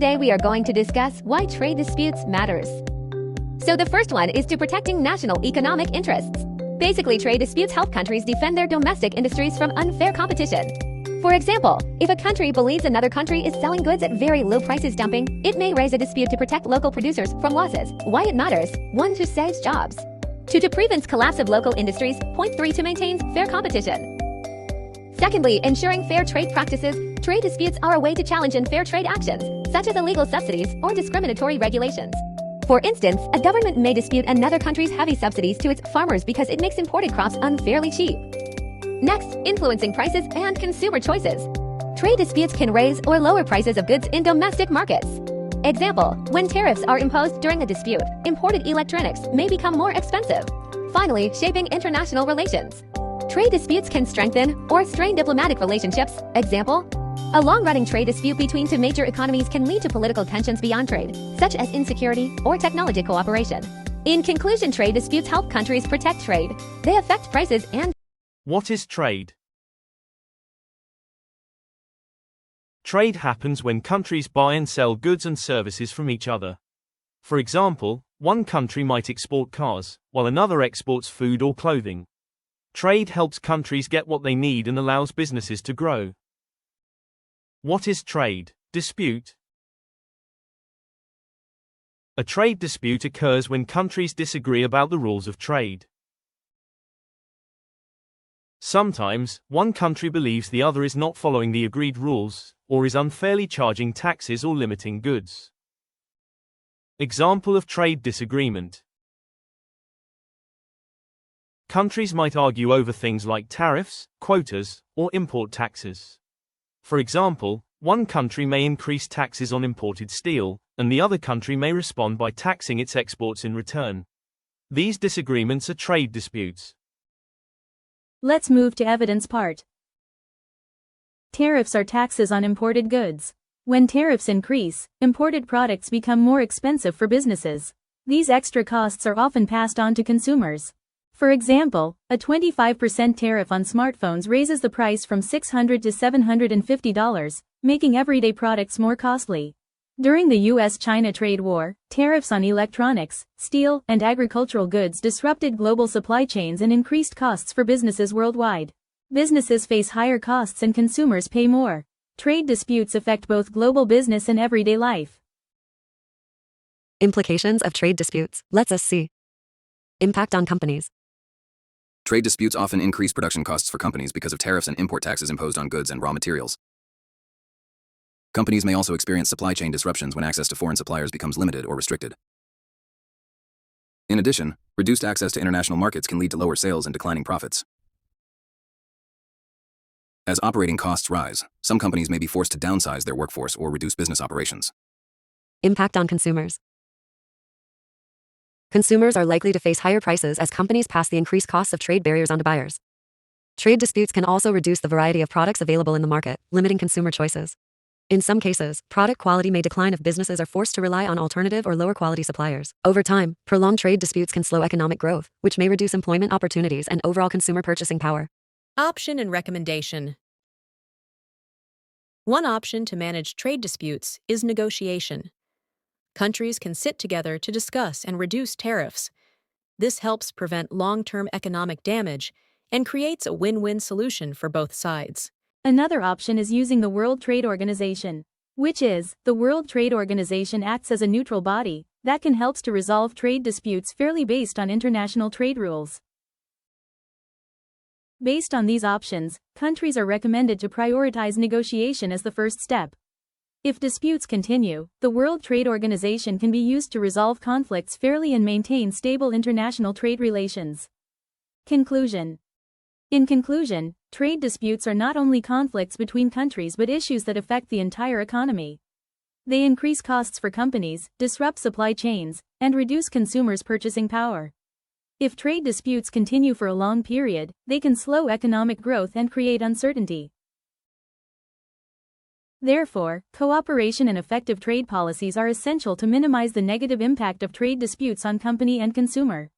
Today we are going to discuss why trade disputes matters. So the first one is to protecting national economic interests. Basically, trade disputes help countries defend their domestic industries from unfair competition. For example, if a country believes another country is selling goods at very low prices dumping, it may raise a dispute to protect local producers from losses. Why it matters? 1. To save jobs. 2. To prevent collapse of local industries. 3. To maintain fair competition. Secondly, ensuring fair trade practices. Trade disputes are a way to challenge unfair trade actions, such as illegal subsidies or discriminatory regulations. For instance, a government may dispute another country's heavy subsidies to its farmers because it makes imported crops unfairly cheap. Next, influencing prices and consumer choices. Trade disputes can raise or lower prices of goods in domestic markets. Example, when tariffs are imposed during a dispute, imported electronics may become more expensive. Finally, shaping international relations. Trade disputes can strengthen or strain diplomatic relationships. Example, a long-running trade dispute between two major economies can lead to political tensions beyond trade, such as insecurity or technology cooperation. In conclusion, trade disputes help countries protect trade. They affect prices and... What is trade? Trade happens when countries buy and sell goods and services from each other. For example, one country might export cars, while another exports food or clothing. Trade helps countries get what they need and allows businesses to grow. What is trade dispute? A trade dispute occurs when countries disagree about the rules of trade. Sometimes, one country believes the other is not following the agreed rules, or is unfairly charging taxes or limiting goods. Example of trade disagreement. Countries might argue over things like tariffs, quotas, or import taxes. For example, one country may increase taxes on imported steel, and the other country may respond by taxing its exports in return. These disagreements are trade disputes. Let's move to evidence part. Tariffs are taxes on imported goods. When tariffs increase, imported products become more expensive for businesses. These extra costs are often passed on to consumers. For example, a 25% tariff on smartphones raises the price from $600 to $750, making everyday products more costly. During the US-China trade war, tariffs on electronics, steel, and agricultural goods disrupted global supply chains and increased costs for businesses worldwide. Businesses face higher costs and consumers pay more. Trade disputes affect both global business and everyday life. Implications of trade disputes. Let's us see. Impact on companies. Trade disputes often increase production costs for companies because of tariffs and import taxes imposed on goods and raw materials. Companies may also experience supply chain disruptions when access to foreign suppliers becomes limited or restricted. In addition, reduced access to international markets can lead to lower sales and declining profits. As operating costs rise, some companies may be forced to downsize their workforce or reduce business operations. Impact on consumers. Consumers are likely to face higher prices as companies pass the increased costs of trade barriers onto buyers. Trade disputes can also reduce the variety of products available in the market, limiting consumer choices. In some cases, product quality may decline if businesses are forced to rely on alternative or lower quality suppliers. Over time, prolonged trade disputes can slow economic growth, which may reduce employment opportunities and overall consumer purchasing power. Option and recommendation. One option to manage trade disputes is negotiation. Countries can sit together to discuss and reduce tariffs. This helps prevent long-term economic damage and creates a win-win solution for both sides. Another option is using the World Trade Organization, which is, the World Trade Organization acts as a neutral body that can help to resolve trade disputes fairly based on international trade rules. Based on these options, countries are recommended to prioritize negotiation as the first step. If disputes continue, the World Trade Organization can be used to resolve conflicts fairly and maintain stable international trade relations. Conclusion. In conclusion, trade disputes are not only conflicts between countries but issues that affect the entire economy. They increase costs for companies, disrupt supply chains, and reduce consumers' purchasing power. If trade disputes continue for a long period, they can slow economic growth and create uncertainty. Therefore, cooperation and effective trade policies are essential to minimize the negative impact of trade disputes on company and consumer.